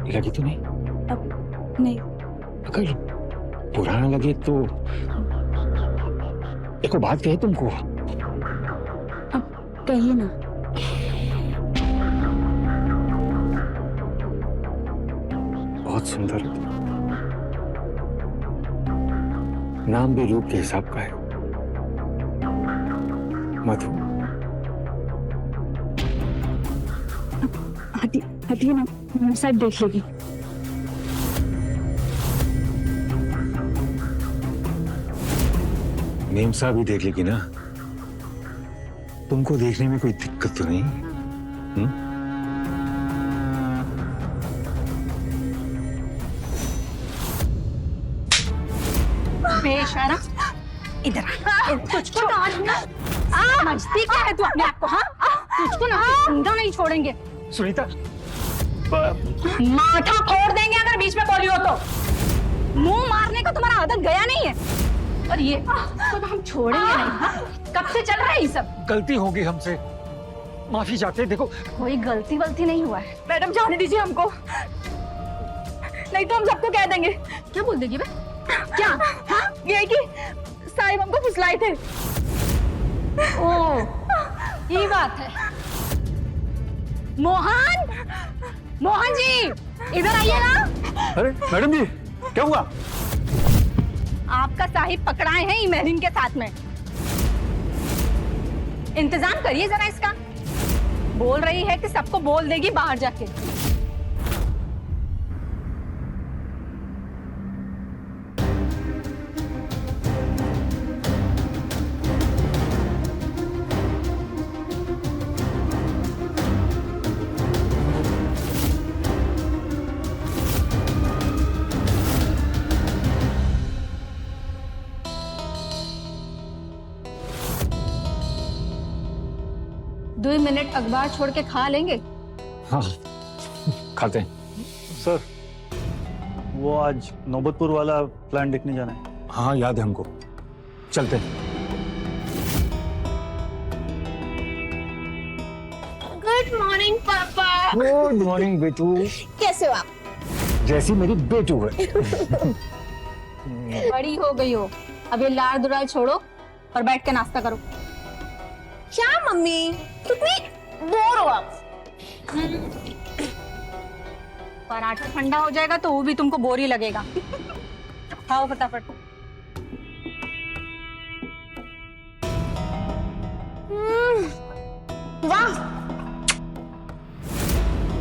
लगी तो नहीं? अब नहीं। अगर बुरा ना लगे तो एक बात कहे तुमको। अब कहिए ना। बहुत सुंदर है। नाम भी रूप के हिसाब का है, मधु। हटिए ना, मेरे साथ देख लेगी। मेम साहब भी देख लेगी ना। तुमको देखने में कोई दिक्कत तो नहीं? बेशरम, इधर आ। तुझको समझती क्या है तू अपने आप को? हाँ, तुझको ना जिंदा नहीं छोड़ेंगे। सुनीता, माथा फोड़ देंगे अगर बीच में बोली हो तो। मुंह मारने का तुम्हारा आदत गया नहीं है। और ये तो हम छोड़ेंगे नहीं। हाँ? कब से चल रहा है ये सब? गलती होगी हमसे, माफी चाहते हैं। देखो, कोई गलती वलती नहीं हुआ है। मैडम जाने दीजिए हमको, नहीं तो हम सबको कह देंगे। क्या बोल देगी बे? क्या? हाँ? ये कि साहिब हमको फुसलाए थे। ओह, ये बात है। मोहन, मोहन जी, इधर आइए ना। अरे मैडम जी, क्या हुआ? आपका साहिब पकड़ाए हैं इमेलिन के साथ में। इंतजाम करिए जरा इसका। बोल रही है कि सबको बोल देगी बाहर जाके। दो मिनट अखबार छोड़ के खा लेंगे। हाँ, खाते हैं। सर, वो आज नौबतपुर वाला प्लान देखने जाना है। हाँ, याद है हमको। चलते हैं। गुड मॉर्निंग पापा। गुड मॉर्निंग बेटू। कैसे हो आप? जैसी मेरी बेटू है। बड़ी हो गई हो, अब ये लाड़ दुराल छोड़ो और बैठ के नाश्ता करो। क्या मम्मी, कितनी बोर हो आप? पराठा ठंडा हो जाएगा तो वो भी तुमको बोर ही लगेगा। खाओ फटाफट। वाह,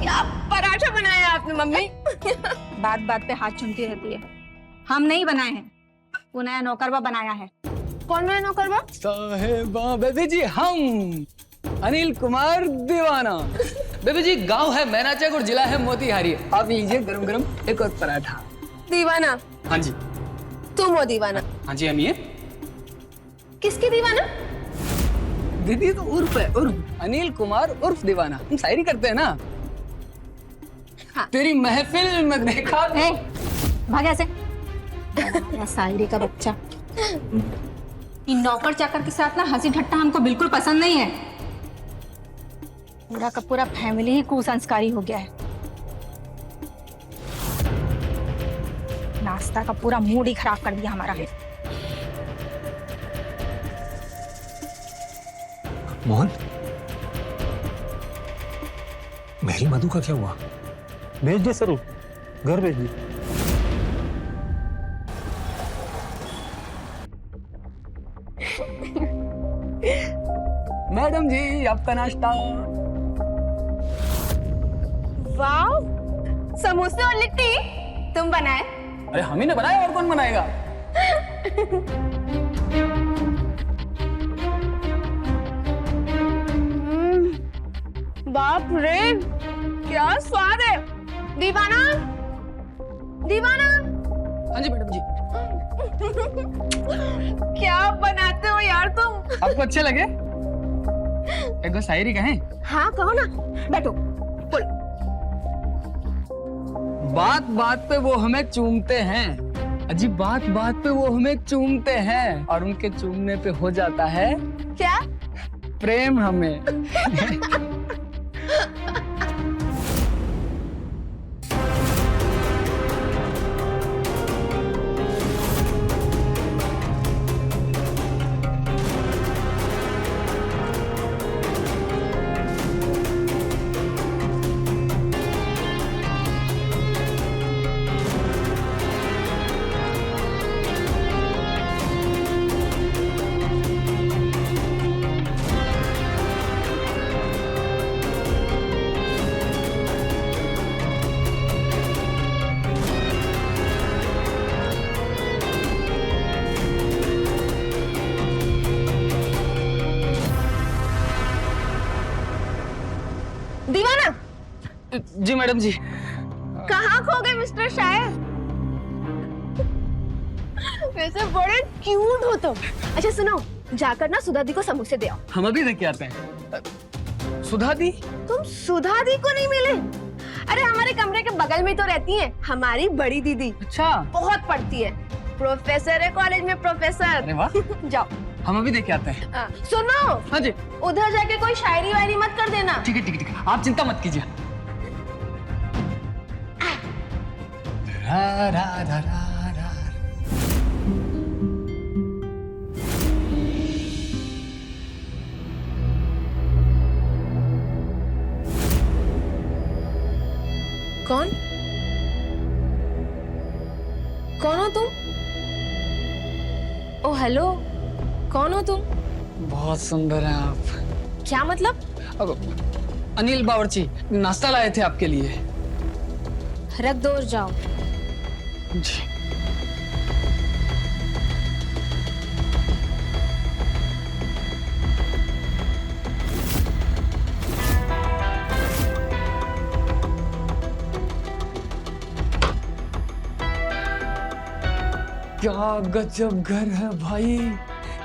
क्या पराठा बनाया आपने मम्मी? बात बात पे हाथ चुनती रहती है। हम नहीं बनाए हैं, वो नया नौकरवा बनाया है। कौन मैं नौकरवा? साहेबा बेबी जी, हम अनिल कुमार दीवाना। बेबी जी, गांव है मैनाचक और जिला है मोतीहारी। आप लीजिए गरम गरम एक और पराठा। दीवाना? हाँ जी। तुम हो दीवाना? हाँ जी, हम ये। किसकी दीवाना? दीदी तो उर्फ है, उर्फ अनिल कुमार उर्फ दीवाना। हम शायरी करते हैं ना। हाँ। तेरी महफिल में देखा। भाग ऐसे। शायरी का बच्चा। इन नौकर चाकर के साथ ना हंसी ठट्टा हमको बिल्कुल पसंद नहीं है। पूरा का पूरा फैमिली ही कुसंस्कारी हो गया है। नाश्ता का पूरा मूड ही खराब कर दिया हमारा। मोहन, मेरी मधु का क्या हुआ? भेज दे सर, घर भेज दे। मैडम जी, आपका नाश्ता। वाह, समोसे और लिट्टी तुम बनाए? अरे हम ही ने बनाया, और कौन बनाएगा? बाप रे, क्या स्वाद है। दीवाना, दीवाना। हाँ जी मैडम जी। क्या बनाते हो यार तुम? आपको अच्छे लगे? एक बार शायरी कहें? हाँ कहो ना, बैठो। बात बात पे वो हमें चूमते हैं, अजी बात बात पे वो हमें चूमते हैं, और उनके चूमने पे हो जाता है क्या? प्रेम हमें। दीवाना जी मैडम जी। कहाँ खो गए मिस्टर शायर? वैसे बड़े क्यूट हो तुम। अच्छा सुनो, जाकर ना सुधा दी को समोसे दे आओ। हम अभी देख के आते हैं। सुधा दी? तुम सुधा दी को नहीं मिले? अरे हमारे कमरे के बगल में तो रहती है हमारी बड़ी दीदी। अच्छा, बहुत पढ़ती है, प्रोफेसर है कॉलेज में, प्रोफेसर। अरे वाह। जाओ, हम अभी देख के आते हैं। सुनो, हाँ जी। उधर जाके कोई शायरी वायरी मत कर देना। ठीक है ठीक है ठीक है, आप चिंता मत कीजिए। रा रा रा रा रा। कौन? कौन हो तुम? ओ हेलो, कौन हो तुम? बहुत सुंदर हैं आप। क्या मतलब? अब अनिल बावर्ची नाश्ता लाए थे आपके लिए। रख दो और जाओ। जी। क्या गजब घर है भाई,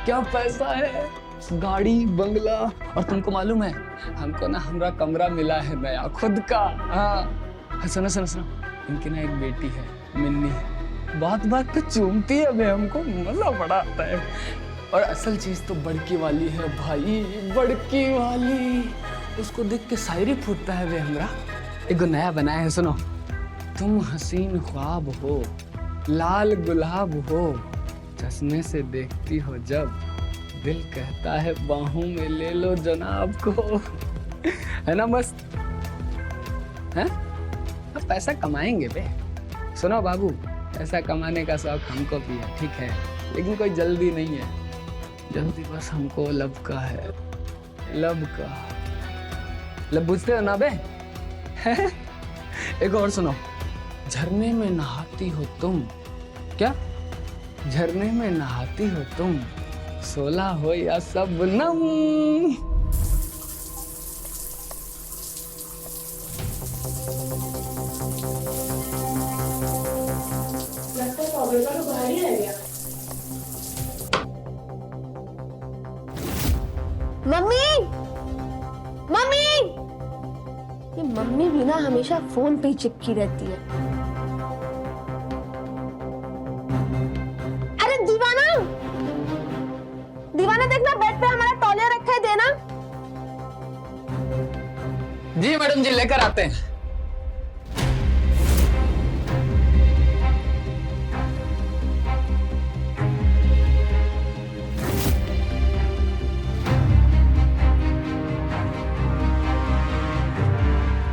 क्या पैसा है, गाड़ी बंगला। और तुमको मालूम है हमको ना हमारा कमरा मिला है नया खुद का। हाँ सुनो सुनो सुनो, इनकी ना एक बेटी है मिन्नी, बात बात पे चूमती है हमें, हमको मजा बड़ा आता है। और असल चीज तो बड़की वाली है भाई, बड़की वाली। उसको देख के शायरी फूटता है वे हमरा। एक नया बनाया है, सुनो। तुम हसीन ख्वाब हो, लाल गुलाब हो, चश्मे से देखती हो जब, दिल कहता है बाहों में ले लो जनाब को। है ना मस्त? है? अब पैसा कमाएंगे बे। सुनो बाबू, पैसा कमाने का शौक हमको भी है, ठीक है, लेकिन कोई जल्दी नहीं है। जल्दी बस हमको लब का है, लब का। लब बुझते हो ना बे? एक और सुनो। झरने में नहाती हो तुम, क्या? झरने में नहाती हो तुम, सोला हो या सबनम। मम्मी, मम्मी, ये मम्मी भी ना हमेशा फोन पे ही चिपकी रहती है। अरे दीवाना, दीवाना देखना, बेड पे हमारा तौलिया रखा है, देना। जी मैडम जी, लेकर आते हैं।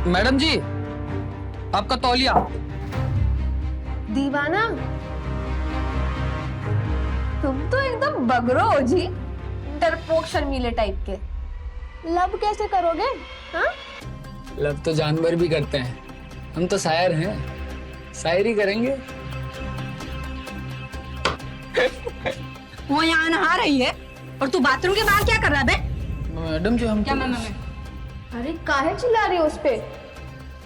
मैडम जी, आपका तौलिया। दीवाना, तुम तो एकदम बगरो हो जी, डरपोक शर्मीले टाइप के। लब कैसे करोगे? हाँ? लब तो जानवर भी करते हैं, हम तो शायर हैं, शायरी करेंगे। वो यहाँ नहा रही है और तू बाथरूम के बाहर क्या कर रहा है बे? मैडम जी, हम क्या माना मैं? अरे काहे चिल्ला रही हो उस पे?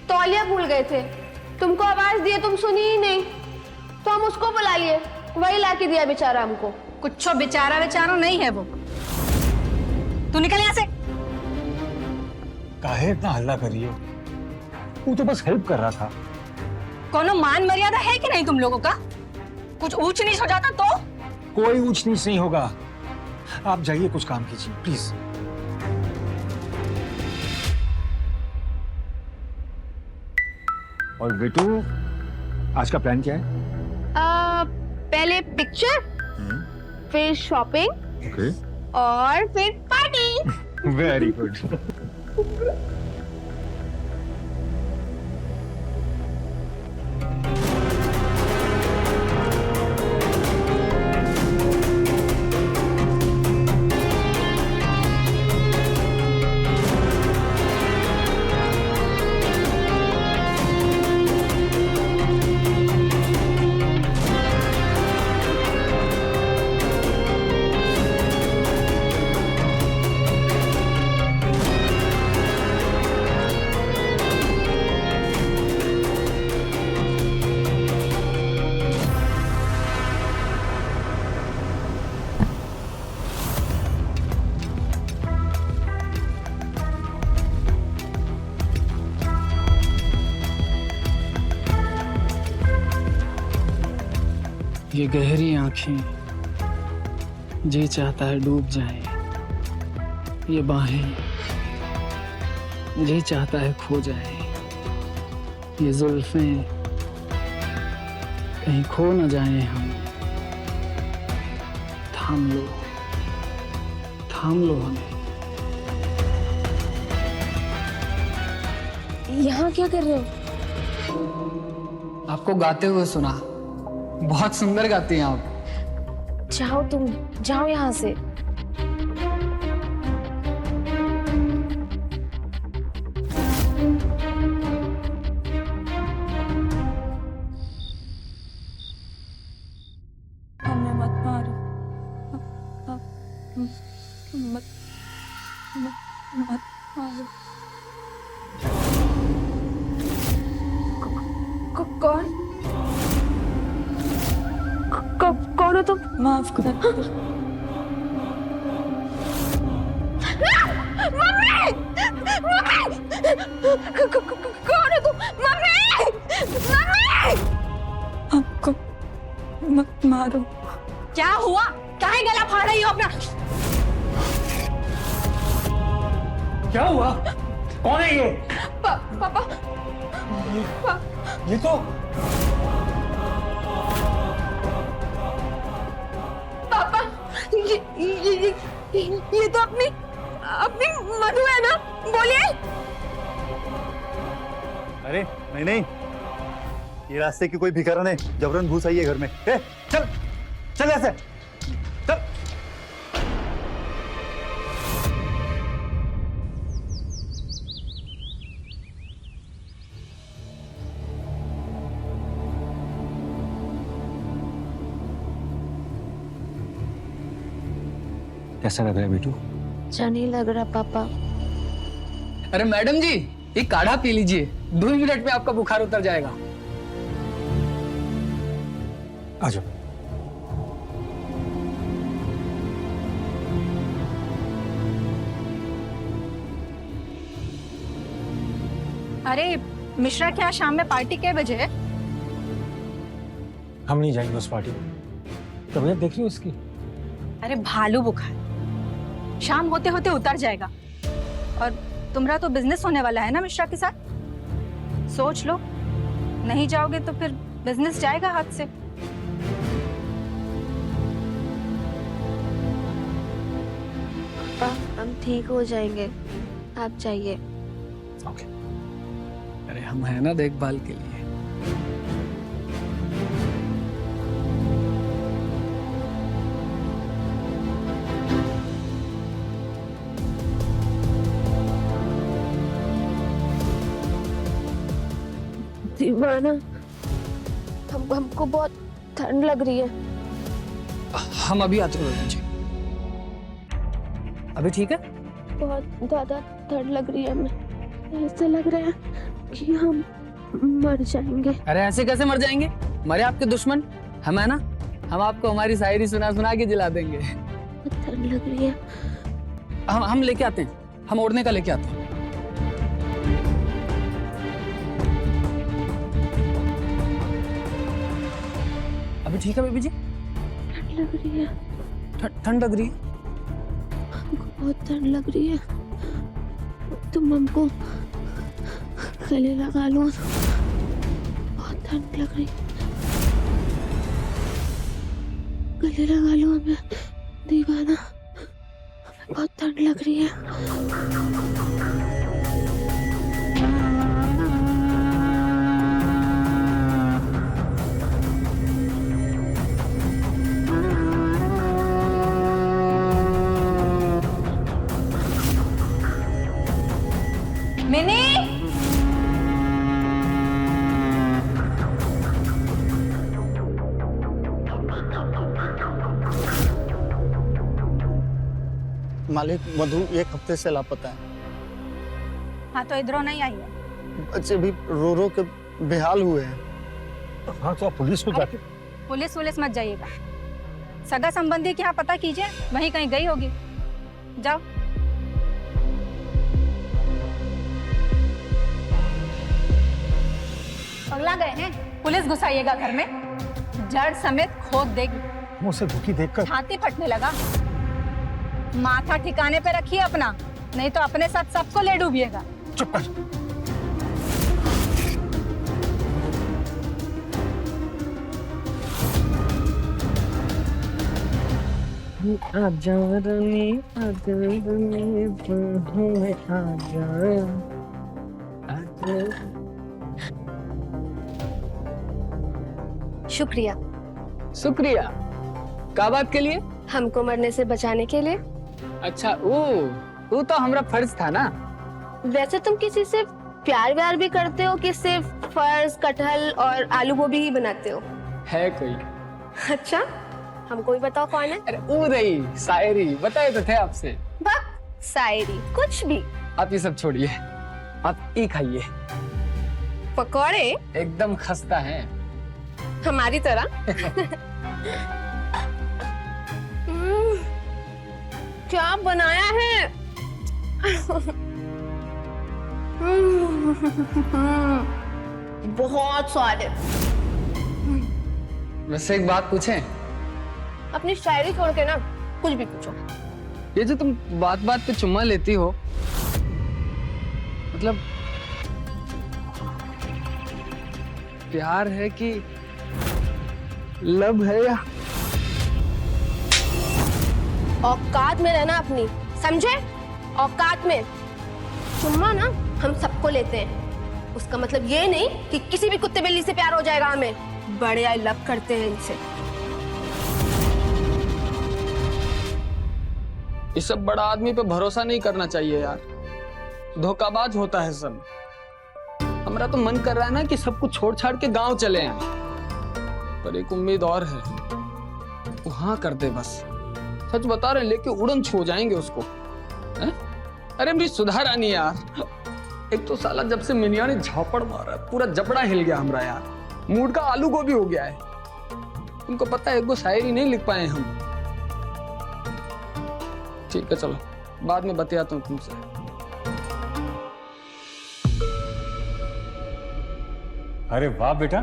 तौलिया भूल गए थे, तुमको आवाज दिए, तुम सुनी ही नहीं, तो हम उसको बुला लिए, वही लाके दिया बेचारा हमको। कुछ बेचारा बेचारा नहीं है वो। तू निकल यहाँ से। काहे इतना हल्ला कर रही हो? वो तो बस हेल्प कर रहा था। कोनो मान मर्यादा है कि नहीं तुम लोगों का? कुछ ऊंच नीच हो जाता तो? कोई ऊंच नीच नहीं होगा, आप जाइए, कुछ काम कीजिए प्लीज। और बेटू, आज का प्लान क्या है? पहले पिक्चर, फिर शॉपिंग, ओके, और फिर पार्टी। Very good. ये गहरी आंखें, जी चाहता है डूब जाए। ये बाहें, जी चाहता है खो जाए। ये जुल्फें, कहीं खो न जाए हम। थाम लो, थाम लो हमें। यहाँ क्या कर रहे हो? आपको गाते हुए सुना, बहुत सुंदर गाती हैं आप। जाओ तुम, जाओ यहाँ से। हमें मत मारो, मत मारो। कौन? कौन हो तुम? माफ कर। कौन है तू? मम्मी! मम्मी! हमको मत मारो। क्या हुआ? काहे गला फाड़ रही हो अपना? क्या हुआ? कौन है ये? पापा, ये तो पापा, ये तो अपनी मधु है ना? बोलिए। अरे नहीं नहीं, ये रास्ते की कोई भिखारन है, जबरन घुस आई है घर में। ए, चल चल ऐसे चल। कैसा लग रहा है बेटू? अच्छा नहीं लग रहा पापा। अरे मैडम जी, ये काढ़ा पी लीजिए, 2 मिनट में आपका बुखार उतर जाएगा। आ जाओ। अरे मिश्रा, क्या शाम में पार्टी के बजे है? हम नहीं जाएंगे उस पार्टी में। तबीयत देख रही हो उसकी? अरे भालू बुखार शाम होते होते उतर जाएगा। और तुम्हारा तो बिजनेस होने वाला है ना मिश्रा के साथ। सोच लो, नहीं जाओगे तो फिर बिजनेस जाएगा हाथ से। पापा हम ठीक हो जाएंगे, आप जाइए। ओके। अरे हम है ना देखभाल के लिए। दीवाना, हमको बहुत ठंड लग रही है। हम अभी आते हैं मैडम जी। अभी ठीक है? बहुत ज्यादा ठंड लग रही है हमें। ऐसा लग रहा है कि हम मर जाएंगे। अरे ऐसे कैसे मर जाएंगे? मरे आपके दुश्मन, हम है ना, हम आपको हमारी शायरी सुना सुना के जिला देंगे। बहुत ठंड लग रही है। हम लेके आते हैं, हम ओढ़ने का लेके आते हैं। अभी ठीक है बेबी जी? ठंड लग रही है। ठंड लग रही है? हमको बहुत ठंड लग रही है। तुम हमको गले लगा लो, बहुत ठंड लग रही है। गले लगा लो हमें दीवाना, बहुत ठंड लग रही है। मिनी, मालिक, मधु 1 हफ्ते से लापता है। हाँ तो इधरों नहीं आई है। बच्चे भी रो रो के बेहाल हुए हैं। हाँ तो आप पुलिस को जाके। पुलिस मत जाइएगा, सगा संबंधी के यहाँ पता कीजिए, वहीं कहीं गई होगी। जाओ। पगला गए हैं? पुलिस घुसाइएगा घर में, जड़ समेत खोद देगी। वो उसे दुखी देखकर छाती फटने लगा। माथा ठिकाने पे रखिए अपना, नहीं तो अपने साथ सबको ले डूबिएगा। चुप कर। आजा रानी, आजा रानी, बाहों में आजा, आजा। शुक्रिया। शुक्रिया। क्या बात के लिए? हमको मरने से बचाने के लिए। अच्छा, वो तो हमारा फर्ज था ना। वैसे तुम किसी से प्यार व्यार भी करते हो कि सिर्फ फर्ज, कटहल और आलू गोभी ही बनाते हो? है कोई? अच्छा, हमको भी बताओ कौन है। अरे वो रही शायरी, बताए तो थे आपसे। बक, शायरी कुछ भी। आप ये सब छोड़िए, आप ये खाइए, पकौड़े एकदम खस्ता है हमारी तरह। क्या बनाया है? बहुत स्वादिष्ट। वैसे एक बात पूछें? अपनी शायरी छोड़ के ना कुछ भी पूछो। ये जो तुम बात बात पे चुम्मा लेती हो, मतलब प्यार है कि लव है या? औकात में रहना अपनी, समझे? औकात में। चुम्मा ना हम सबको लेते हैं, उसका मतलब ये नहीं कि किसी भी कुत्ते बिल्ली से प्यार हो जाएगा हमें। बड़े आई लव करते हैं इनसे। इस सब बड़ा आदमी पे भरोसा नहीं करना चाहिए यार, धोखाबाज होता है सब। हमारा तो मन कर रहा है ना कि सब कुछ छोड़ छाड़ के गांव चले आए, पर एक उम्मीद और है, वो हाँ कर दे बस। सच बता रहे, लेके उड़न छू जाएंगे उसको। है? अरे मेरी सुधा रानी यार, एक तो साला जब से मिनिया ने झापड़ मारा पूरा जबड़ा हिल गया हमारा यार, मूड का आलू गोभी हो गया है। तुमको पता है, एक वो शायरी नहीं लिख पाए हम। ठीक है चलो, बाद में बतियाता हूँ तुमसे। अरे वाह बेटा,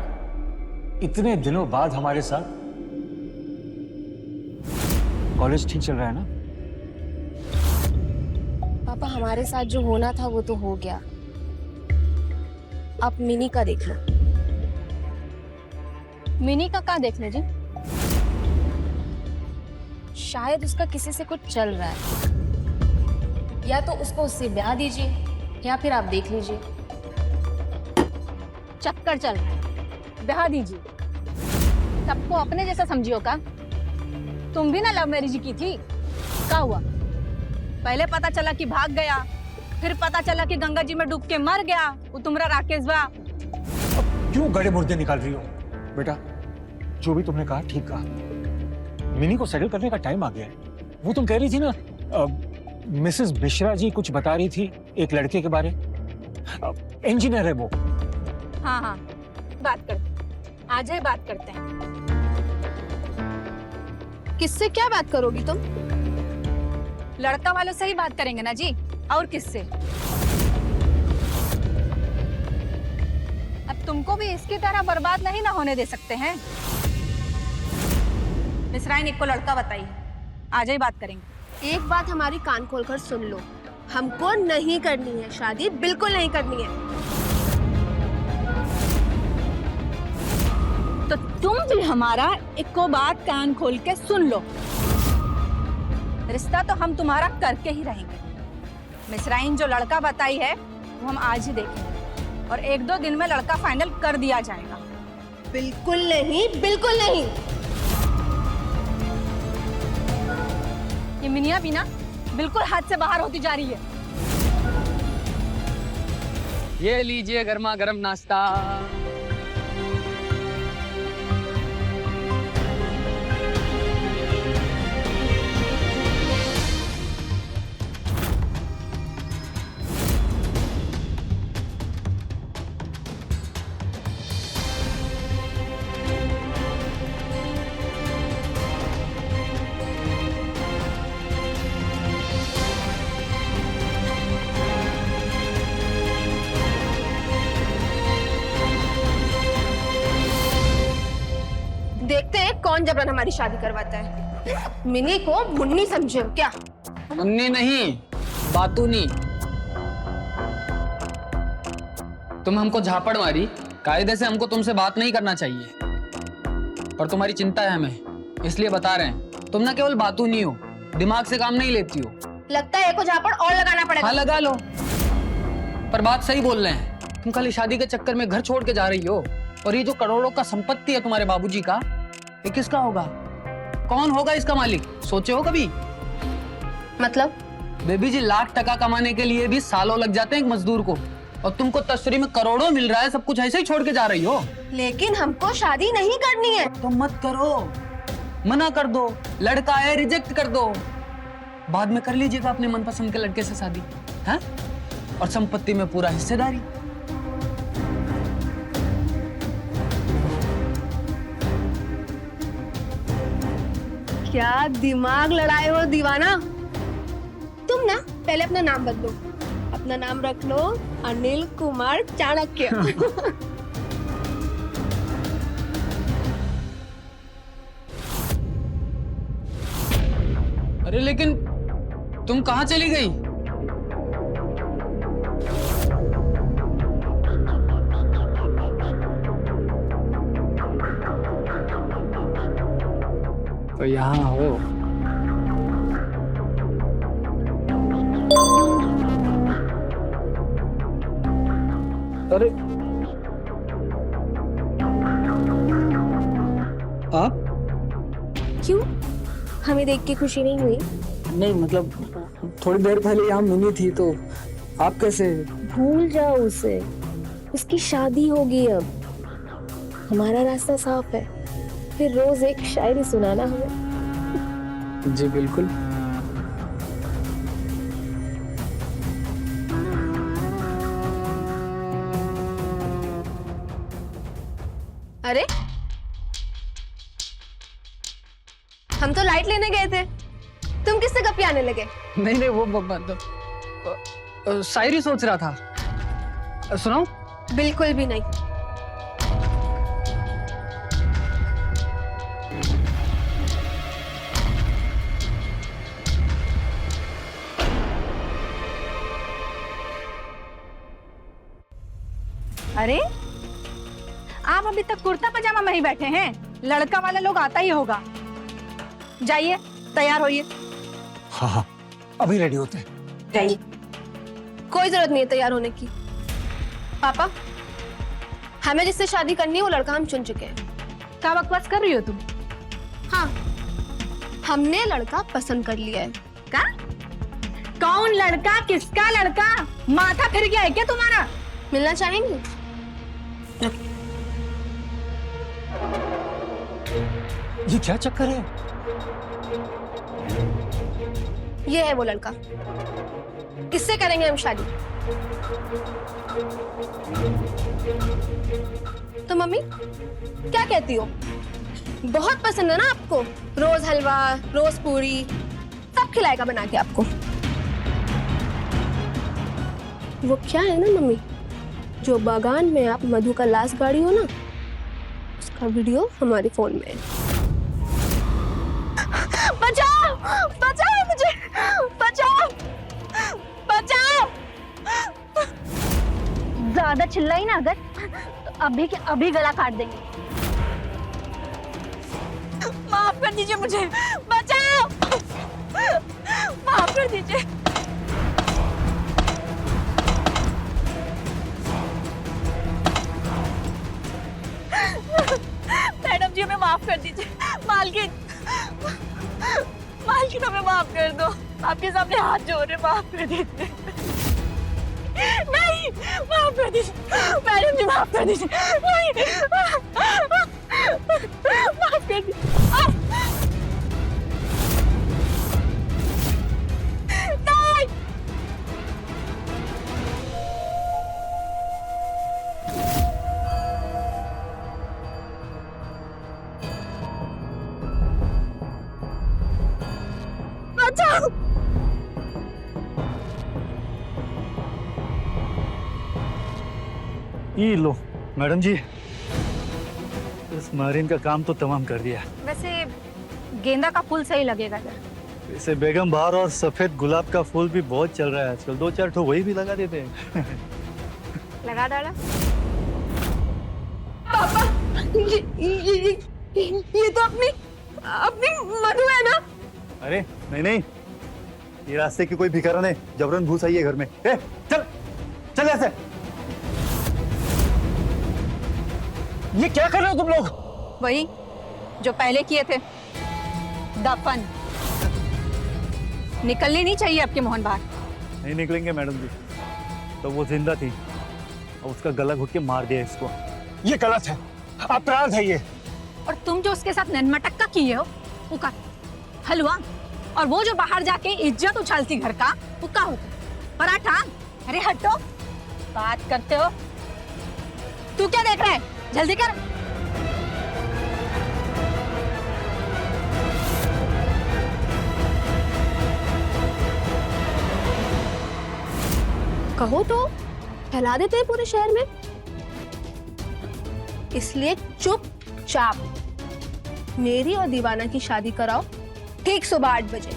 इतने दिनों बाद हमारे साथ। कॉलेज ठीक चल रहा है ना? पापा, हमारे साथ जो होना था वो तो हो गया। आप मिनी का देख लो। मिनी का क्या देखने जी? शायद उसका किसी से कुछ चल रहा है, या तो उसको उससे ब्याह दीजिए या फिर आप देख लीजिए। चक्कर चल रहा है, ब्याह दीजिए। सबको अपने जैसा समझियो का? तुम भी ना लव मैरिज की थी, क्या हुआ? पहले पता चला कि भाग गया, फिर पता चला कि गंगा जी में डूब के मर गया वो तुम्हारा राकेश बा। क्यों गड़े मुर्दे निकाल रही हो? बेटा, जो भी तुमने कहा ठीक कहा। मिनी को सेटल करने का टाइम आ गया है। वो तुम कह रही थी ना, मिसेस मिश्रा जी कुछ बता रही थी एक लड़के के बारे, इंजीनियर है वो। हाँ हाँ, बात करते, आज ही बात करते हैं। किससे क्या बात करोगी तुम? लड़का वालों से ही बात करेंगे ना जी, और किससे? अब तुमको भी इसकी तरह बर्बाद नहीं ना होने दे सकते हैं। मिसराइन एक को लड़का बताइए, आज ही बात करेंगे। एक बात हमारी कान खोलकर सुन लो, हमको नहीं करनी है शादी, बिल्कुल नहीं करनी है। तो तुम भी हमारा एक को बात कान खोल के सुन लो। रिश्ता तो हम तुम्हारा करके ही रहेंगे। मिसराइन जो लड़का बताई है वो हम आज ही देखेंगे, और 1-2 दिन में लड़का फाइनल कर दिया जाएगा। बिल्कुल नहीं, बिल्कुल नहीं। ये मिनिया भी ना बिल्कुल हाथ से बाहर होती जा रही है। ये लीजिए गर्मा गर्म नाश्ता। कौन जबरन हमारी शादी करवाता है? मिनी को मुन्नी समझे हो क्या? मुन्नी नहीं, बातूनी। तुम हमको झापड़ मारी, कायदे से हमको तुमसे बात नहीं करना चाहिए, पर तुम्हारी चिंता है हमें, इसलिए बता रहे हैं। तुम ना केवल बातूनी हो, दिमाग से काम नहीं लेती हो। लगता है एको झापड़ और लगाना पड़ेगा। हाँ लगा लो, पर बात सही बोल रहे हैं। तुम खाली शादी के चक्कर में घर छोड़ के जा रही हो, और ये जो करोड़ों का संपत्ति है तुम्हारे बाबूजी का, ये किसका होगा? कौन होगा इसका मालिक? सोचे हो कभी? मतलब? बेबी जी, लाख टका कमाने के लिए भी सालों लग जाते हैं एक मजदूर को, और तुमको तस्वीर में करोड़ों मिल रहा है, सब कुछ ऐसे ही छोड़ के जा रही हो। लेकिन हमको शादी नहीं करनी है। तो मत करो, मना कर दो, लड़का है रिजेक्ट कर दो, बाद में कर लीजिएगा अपने मनपसंद के लड़के से शादी, है? और संपत्ति में पूरा हिस्सेदारी। क्या दिमाग लड़ाए हो दीवाना? तुम ना पहले अपना नाम बदलो, अपना नाम रख लो अनिल कुमार चाणक्य। अरे लेकिन तुम कहाँ चली गई? तो यहाँ हो। अरे आप? क्यों? हमें देख के खुशी नहीं हुई? नहीं मतलब थोड़ी देर पहले यहाँ मिनी थी, तो आप कैसे? भूल जाओ उसे, उसकी शादी होगी अब। हमारा रास्ता साफ है, फिर रोज एक शायरी सुनाना हमें। जी बिल्कुल। अरे हम तो लाइट लेने गए थे, तुम किससे गप्पी आने लगे? नहीं नहीं, वो शायरी सोच रहा था, सुनाओ? बिल्कुल भी नहीं। अरे आप अभी तक कुर्ता पजामा में ही बैठे हैं? लड़का वाला लोग आता ही होगा। जाइए तैयार होइए। हाँ हाँ, अभी रेडी होते हैं। जाइए, कोई जरूरत नहीं है तैयार होने की। पापा, हमें जिससे शादी करनी है वो लड़का हम चुन चुके हैं। क्या बकवास कर रही हो तुम? हाँ, हमने लड़का पसंद कर लिया है। क्या? कौन लड़का? किसका लड़का? माथा फिर गया है क्या तुम्हारा? मिलना चाहेंगे? ये क्या चक्कर है? ये है वो लड़का, इससे करेंगे हम शादी। तो मम्मी क्या कहती हो? बहुत पसंद है ना आपको? रोज हलवा, रोज पूरी, सब खिलाएगा बना के आपको। वो क्या है ना मम्मी, जो बागान में आप मधु का लाश गाड़ी हो ना, उसका वीडियो हमारे फोन में है। बचाओ, बचाओ मुझे, बचाओ, बचाओ। ज्यादा चिल्लाई ना अगर, तो अभी के अभी गला काट देंगे। माफ कर दीजिए मुझे, बचाओ, माफ कर दीजिए। मैडम जी हमें माफ कर दीजिए। मालकिन, मालकिन हमें माफ कर दो, आपके सामने हाथ जोड़ रहे, माफ कर दीजिए। नहीं, माफ कर दीजिए मैडम जी, माफ कर दीजिए। नहीं, माफ कर दीजिए। नहीं। बचाओ। ये लो मैडम जी, बस मारिन का काम तो तमाम कर दिया। वैसे गेंदा का फूल सही लगेगा इधर। वैसे बेगम बहार और सफेद गुलाब का फूल भी बहुत चल रहा है आजकल, 2-4 ठो वही भी लगा देते हैं। लगा डाला। पापा ये तो अपनी अपनी मधु है ना? अरे नहीं नहीं, ये रास्ते की कोई भिखारन है, जबरन घुस आई है घर में। ए, चल चल ऐसे। ये क्या कर रहे हो तुम लोग? वही जो पहले किए थे, दफन। निकलनी नहीं चाहिए आपके मोहन बाहर। नहीं निकलेंगे मैडम जी, तो वो जिंदा थी और उसका गला घुट के मार दिया इसको। ये गलत है, अपराध है ये। और तुम जो उसके साथ ननमटक्का किए हो, वो का हलवा, और वो जो बाहर जाके इज्जत उछालती घर का, वो का होता? पराठा? अरे हटो, बात करते हो। तू क्या देख रहा है? जल्दी कर। कहो तो फैला देते हैं पूरे शहर में, इसलिए चुपचाप मेरी और दीवाना की शादी कराओ ठीक सुबह 8 बजे।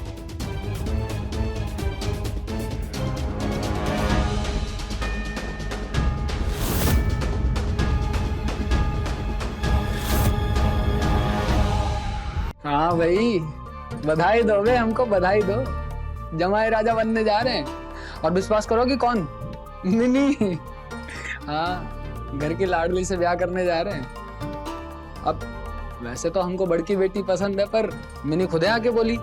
हाँ भाई, बधाई दो बे, हमको बधाई दो। जमाई राजा बनने जा रहे हैं। और विश्वास करो कि कौन? मिनी। हाँ, घर की लाडली से ब्याह करने जा रहे हैं। अब वैसे तो हमको बड़की बेटी पसंद है, पर मिनी खुदे आके बोली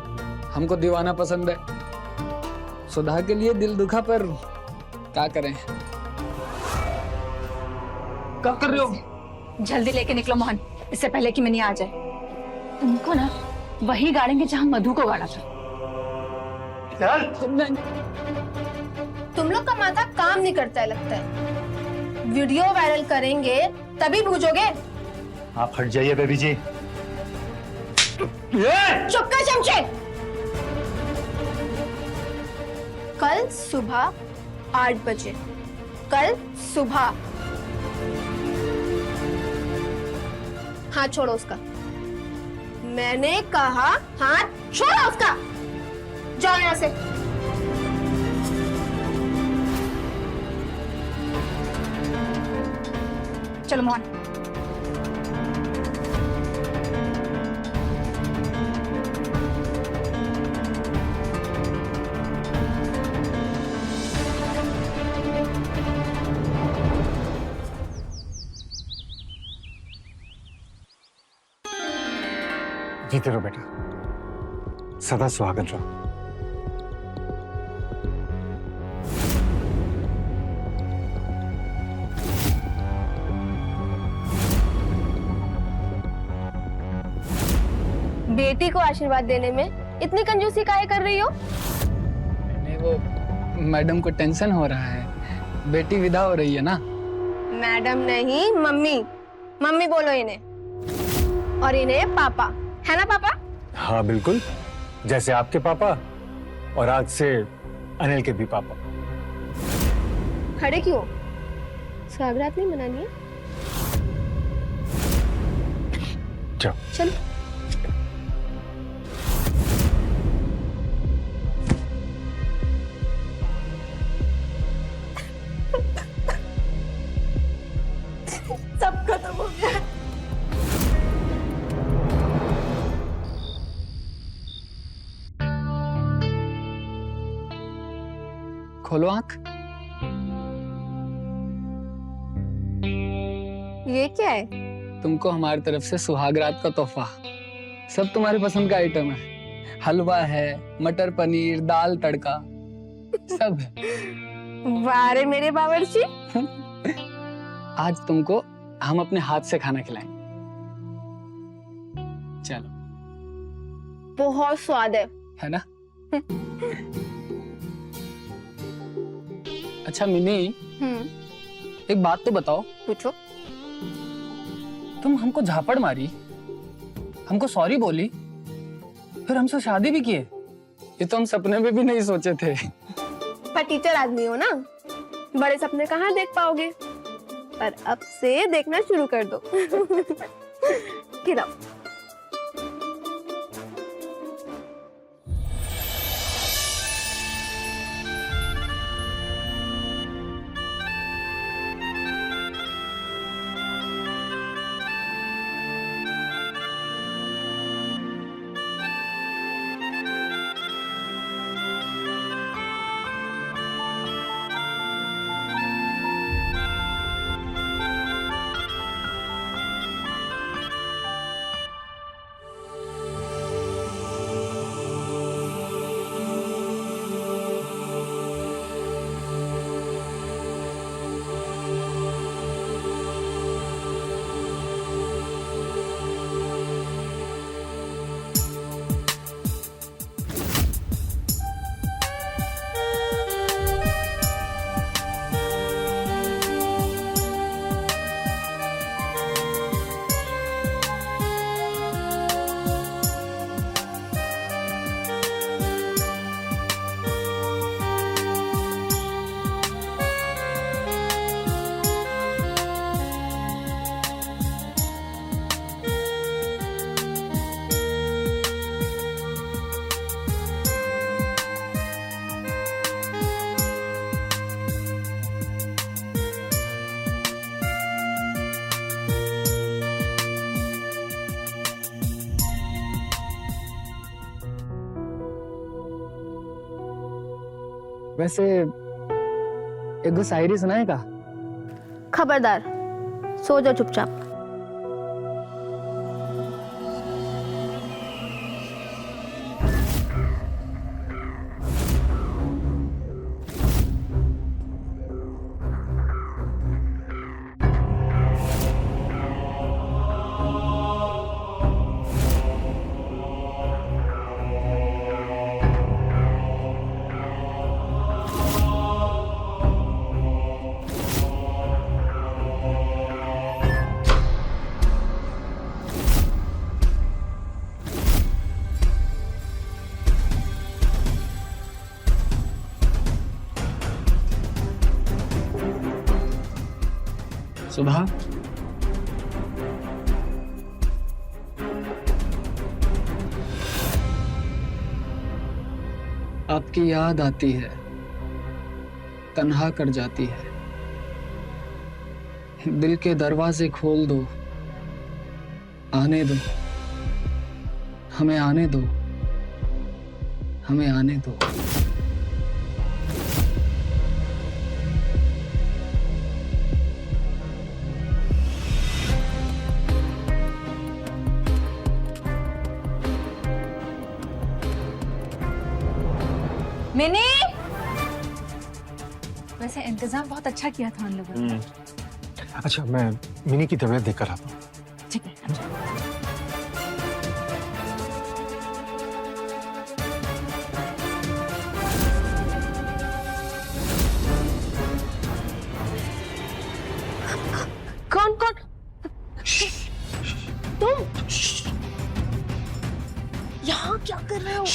हमको दीवाना पसंद है। सुधा के लिए दिल दुखा, पर क्या करें। क्या कर रहे हो? जल्दी लेके निकलो मोहन, इससे पहले कि मिनी आ जाए। तुमको ना वही गाड़ेंगे जहां मधु को गाड़ा था। तुम लोग का माथा काम नहीं करता है लगता है। वीडियो वायरल करेंगे तभी भूजोगे। आप हट जाइए बेबी जी। चुप कर चमचे। कल सुबह 8 बजे, कल सुबह। हाथ छोड़ो उसका। मैंने कहा हाथ छोड़ो उसका। जाओ यहाँ से। चलो मोहन। जीते रहो बेटा, सदा सुहागन रहो। बेटी को आशीर्वाद देने में इतनी कंजूसी काहे कर रही हो? नहीं, वो मैडम को टेंशन हो रहा है, बेटी विदा हो रही है ना। मैडम नहीं, मम्मी। मम्मी बोलो इन्हें, और इन्हें पापा, है ना पापा? हाँ बिल्कुल, जैसे आपके पापा और आज से अनिल के भी पापा। खड़े क्यों? स्वागत नहीं मनानी है? जाओ। चलो। सब खत्म हो गया। खोलो आंख। ये क्या है? तुमको हमारी तरफ से सुहागरात का तोहफा। सब तुम्हारे पसंद का आइटम है। हलवा है, मटर पनीर, दाल तड़का, सब है। वाह रे मेरे बावर्ची। आज तुमको हम अपने हाथ से खाना खिलाएंगे। चलो। बहुत स्वाद है ना? अच्छा मिनी, एक बात तो बताओ। पूछो। तुम हमको झापड़ मारी, हमको सॉरी बोली, फिर हमसे शादी भी किए। ये तो हम सपने में भी नहीं सोचे थे। पर टीचर आदमी हो ना, बड़े सपने कहाँ देख पाओगे। पर अब से देखना शुरू कर दो। गिराओ। वैसे एक दो शायरी सुनाएगा? खबरदार, सो जाओ चुपचाप। सुधा, आपकी याद आती है, तन्हा कर जाती है। दिल के दरवाजे खोल दो, आने दो, हमें आने दो, हमें आने दो। मिनी, वैसे इंतजाम बहुत अच्छा किया था उन लोगों ने। अच्छा, मैं मिनी की तबीयत देख कर आता हूँ। ठीक है, अच्छा। कौन कौन? तुम यहाँ क्या कर रहे हो?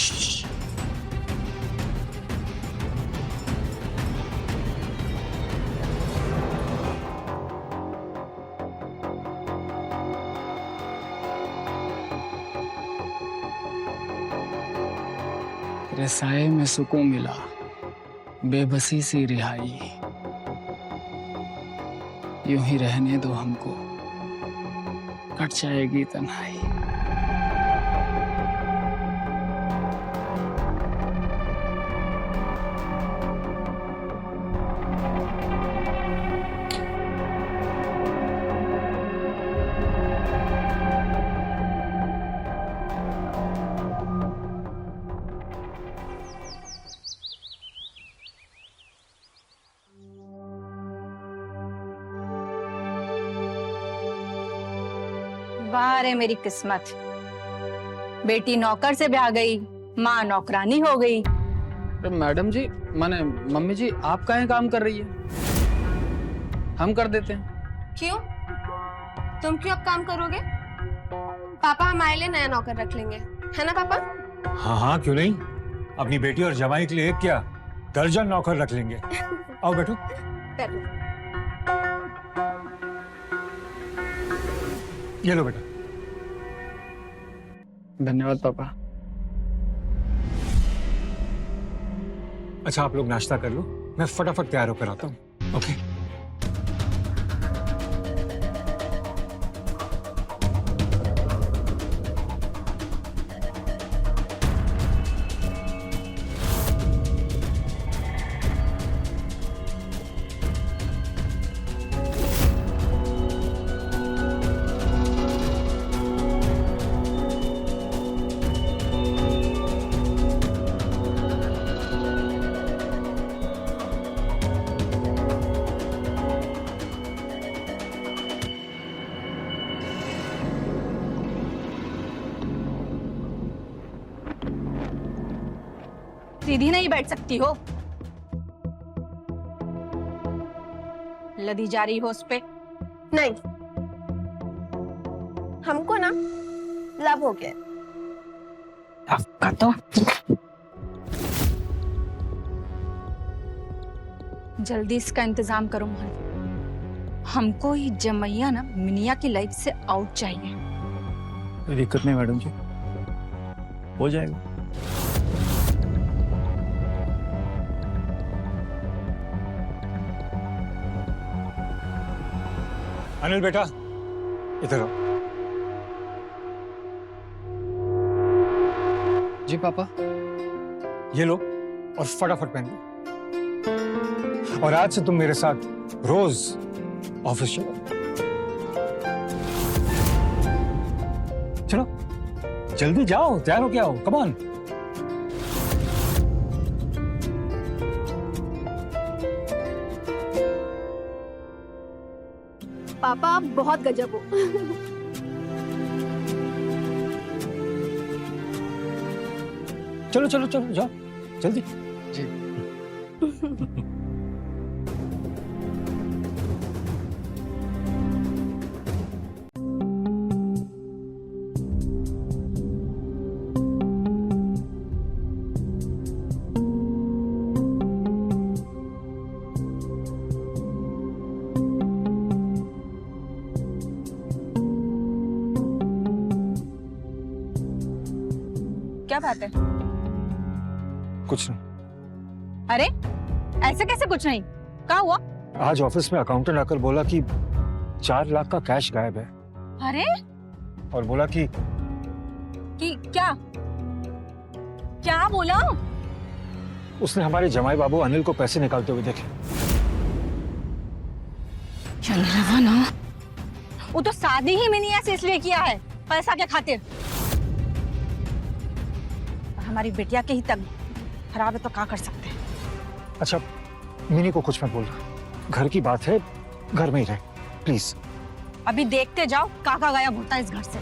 तेरे साए में सुकून मिला, बेबसी सी रिहाई। यूं ही रहने दो हमको, कट जाएगी तन्हाई। वाह रे मेरी किस्मत, बेटी नौकर से ब्याह गई, माँ नौकरानी हो गई। अरे मैडम जी, माने मम्मी जी, आप काहे काम कर रही है? हम कर देते हैं। क्यों? तुम क्यों अब काम करोगे? पापा हमारे लिए नया नौकर रख लेंगे, है ना पापा? हाँ हाँ, क्यों नहीं। अपनी बेटी और जमाई के लिए एक क्या, दर्जन नौकर रख लेंगे। आओ बैठो। बैठो। ये लो बेटा, धन्यवाद पापा। अच्छा आप लोग नाश्ता कर लो, मैं फटाफट तैयार होकर आता हूँ। ओके सीधी नहीं बैठ सकती हो, लदी जा रही हो उस पे। नहीं, हमको ना लव हो गया। आपका तो जल्दी इसका इंतजाम करो मोहन, हमको ही जमैया ना मिनिया की लाइफ से आउट चाहिए। कोई दिक्कत नहीं मैडम जी, हो जाएगा। अनिल बेटा इधर आओ। जी पापा। ये लो और फटाफट पहन लो, और आज से तुम मेरे साथ रोज ऑफिस चलो। चलो जल्दी जाओ, तैयार हो क्या हो, कम ऑन। पापा आप बहुत गजब हो। चलो चलो चलो जाओ जल्दी। जी। क्या बात है? कुछ नहीं। अरे ऐसे कैसे कुछ नहीं, क्या हुआ? आज ऑफिस में अकाउंटेंट आकर बोला कि 4 लाख का कैश गायब है, अरे और बोला कि क्या क्या बोला? उसने हमारे जमाई बाबू अनिल को पैसे निकालते हुए देखे। चल रहा ना, वो तो शादी ही मिनिया से इसलिए किया है, पैसा के खातिर। हमारी बेटिया के ही तक खराब है तो क्या कर सकते हैं। अच्छा मिनी को कुछ मत बोल, घर की बात है, घर में ही रहे प्लीज। अभी देखते जाओ काका गायब होता है इस घर से।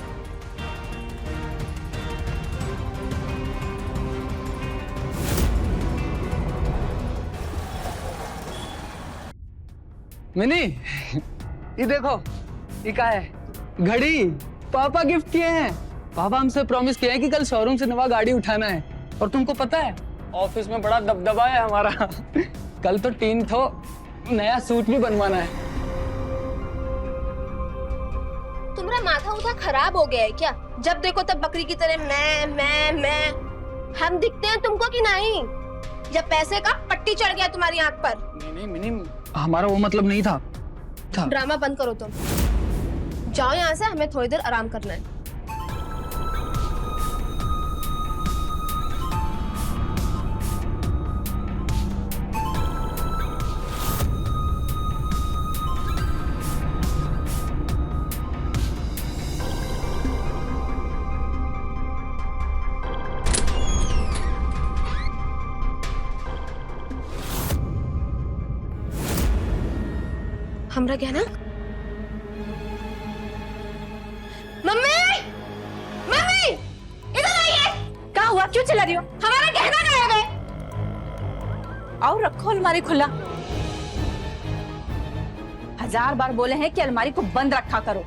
मिनी, ये देखो, ये क्या है? घड़ी पापा गिफ्ट किए हैं। पापा हमसे प्रॉमिस किया है कि कल शोरूम से नवा गाड़ी उठाना है। और तुमको पता है ऑफिस में बड़ा दबदबा है हमारा। कल तो 3 नया सूट भी बनवाना है। तुम्हारा माथा उठा खराब हो गया है क्या? जब देखो तब बकरी की तरह मैं। हम दिखते हैं तुमको कि नहीं? या पैसे का पट्टी चढ़ गया तुम्हारी आंख पर? नहीं मिनी, हमारा वो मतलब नहीं था। ड्रामा बंद करो तुम, जाओ यहाँ से, हमें थोड़ी देर आराम करना है। हमरा गहना? मम्मी! मम्मी! इधर आइए! क्या हुआ, क्यों चिल्ला रही हो? हमारा गहना गायब है। आओ रखो अलमारी खुला। 1000 बार बोले हैं कि अलमारी को बंद रखा करो।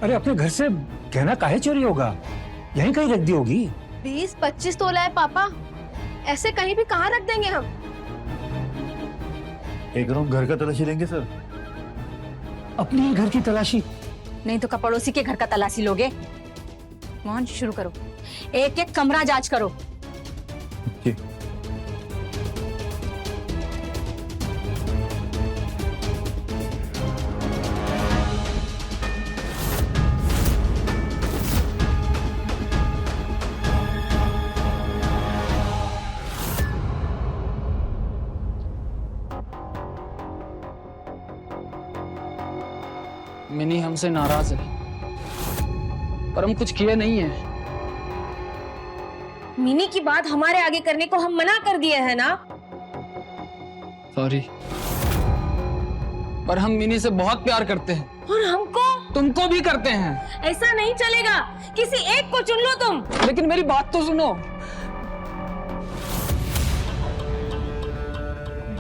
अरे अपने घर से गहना काहे चोरी होगा, यहीं कहीं रख दी होगी। 20-25 तोला है पापा, ऐसे कहीं भी कहाँ रख देंगे हम? एक राउंड घर का तलाशी लेंगे सर। अपने ही घर की तलाशी? नहीं तो पड़ोसी के घर का तलाशी लोगे। मोहन शुरू करो, एक एक कमरा जांच करो। जी। मिनी हमसे नाराज है, पर हम कुछ किए नहीं है। मिनी की बात हमारे आगे करने को हम मना कर दिए हैं ना। सॉरी, पर हम मिनी से बहुत प्यार करते हैं। और हमको तुमको भी करते हैं। ऐसा नहीं चलेगा, किसी एक को चुन लो तुम। लेकिन मेरी बात तो सुनो।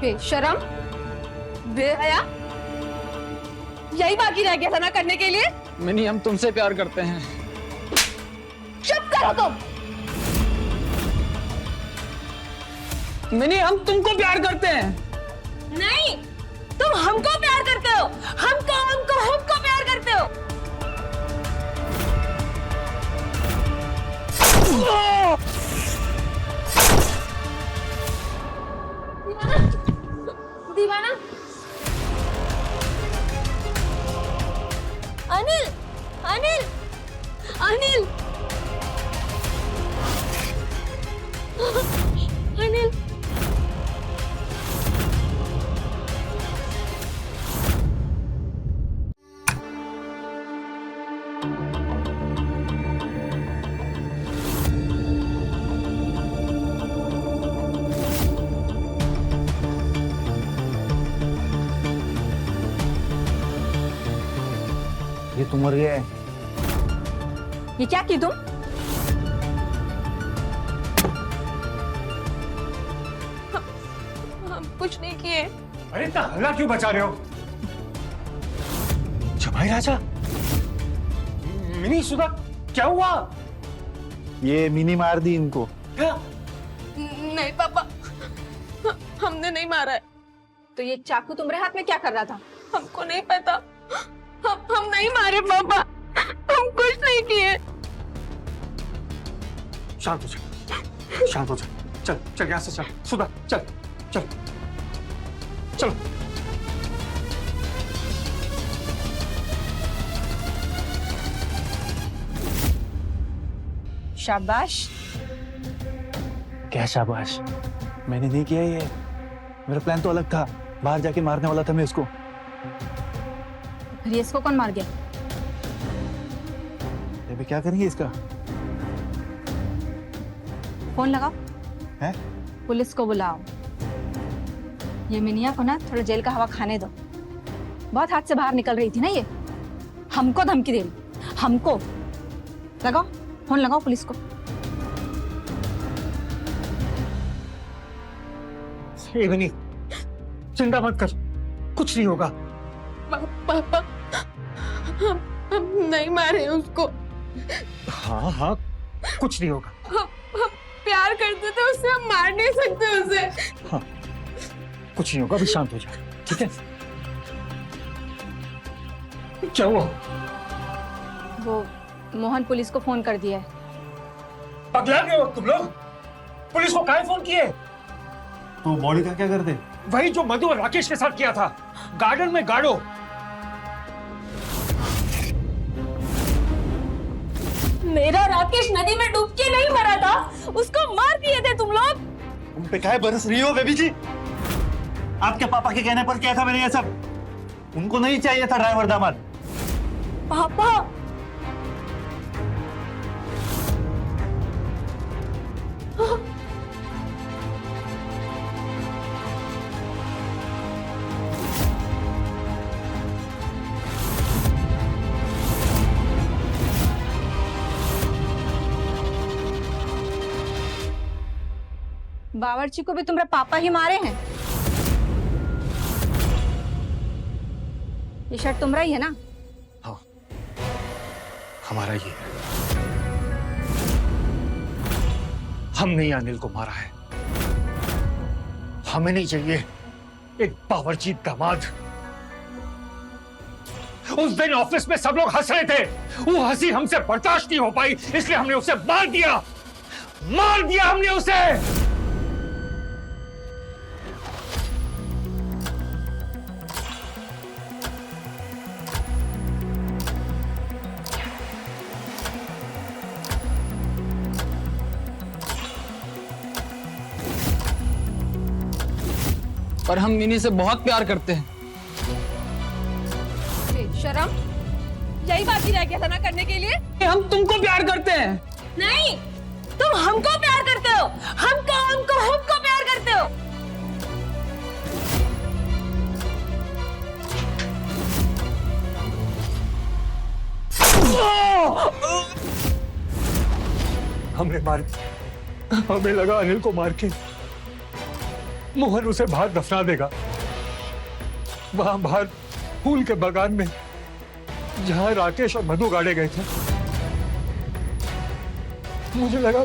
बेशरम, बेहया, यही बाकी रह गया था ना करने के लिए। मिनी हम तुमसे प्यार करते हैं। चुप करो तुम। मिनी हम तुमको प्यार करते हैं। नहीं, तुम हमको प्यार करते हो। हमको हमको हमको प्यार करते हो। दीवाना, अनिल, अनिल, अनिल, अनिल। ये तुम मर गया है। ये क्या की तुम? हम कुछ नहीं किए। अरे इतना हल्ला क्यों बचा रहे हो? जमाई राजा, मिनी सुधा, क्या हुआ? ये मिनी मार दी इनको। क्या? नहीं पापा, हमने नहीं मारा है। तो ये चाकू तुम्हारे हाथ में क्या कर रहा था? हमको नहीं पता। हम नहीं मारे पापा, हम कुछ नहीं किए। शांत हो जा, शांत हो जा। चल चल यहाँ से चल, सुधा चल चल चलो। शाबाश। क्या शाबाश? मैंने नहीं किया ये। मेरा प्लान तो अलग था, बाहर जाके मारने वाला था मैं इसको। फिर इसको कौन मार गया? अभी क्या करेंगे इसका? फोन लगाओ। हैं? पुलिस को बुलाओ। ये मिनिया को ना थोड़ा जेल का हवा खाने दो। बहुत हाथ से बाहर निकल रही थी ना ये। हमको धमकी दे रही, हमको। लगाओ फोन, लगाओ पुलिस को। ए मिनी, चिंता मत कर, कुछ नहीं होगा। पापा, हम नहीं मारे उसको। हाँ हाँ, कुछ नहीं होगा। हम प्यार करते थे उससे, हम मार नहीं सकते उसे। हाँ, कुछ नहीं होगा, अभी शांत हो जा, ठीक है? क्या हुआ? वो मोहन पुलिस को फोन कर दिया है। पगला गए हो तुम लोग? पुलिस को काहे फोन किए? तो बॉडी का क्या करते? वही जो मधु और राकेश के साथ किया था, गार्डन में गाड़ो। मेरा राकेश नदी में डूब के नहीं मरा था, उसको मार दिए थे तुम लोग। तुम पे काहे बरस रही हो बेबी जी? आपके पापा के कहने पर किया था मैंने ये सब। उनको नहीं चाहिए था ड्राइवर दामाद। पापा, बावर्ची को भी तुम्हारे पापा ही मारे हैं। ये शर्ट तुम्हारा ही है ना? हाँ, हमारा ही है। हमने ही अनिल को मारा है। हमें नहीं चाहिए एक बावर्ची दामाद। उस दिन ऑफिस में सब लोग हंस रहे थे, वो हंसी हमसे बर्दाश्त नहीं हो पाई, इसलिए हमने उसे मार दिया हमने उसे। पर हम मिनी से बहुत प्यार करते हैं। शर्म, यही बाकी रह गया था ना करने के लिए। हम तुमको प्यार करते हैं। नहीं, तुम हमको प्यार करते हो, हमको प्यार करते हो। हमने मार, हमें लगा अनिल को मार के मोहन उसे बाहर दफना देगा, वहां बाहर फूल के बागान में जहां राकेश और मधु गाड़े गए थे। मुझे लगा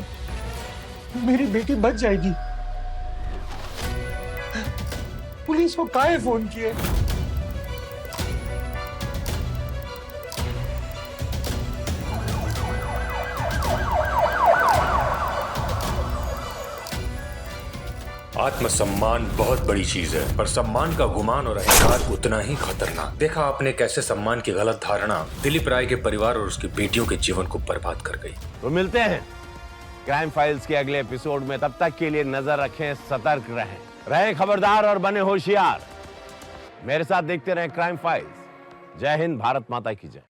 मेरी बेटी बच जाएगी। पुलिस को काहे फोन किए? आत्मसम्मान बहुत बड़ी चीज है, पर सम्मान का गुमान और अहंकार उतना ही खतरनाक। देखा आपने कैसे सम्मान की गलत धारणा दिलीप राय के परिवार और उसकी बेटियों के जीवन को बर्बाद कर गई। तो मिलते हैं क्राइम फाइल्स के अगले एपिसोड में। तब तक के लिए नजर रखें, सतर्क रहें खबरदार और बने होशियार। मेरे साथ देखते रहें क्राइम फाइल्स। जय हिंद, भारत माता की जय।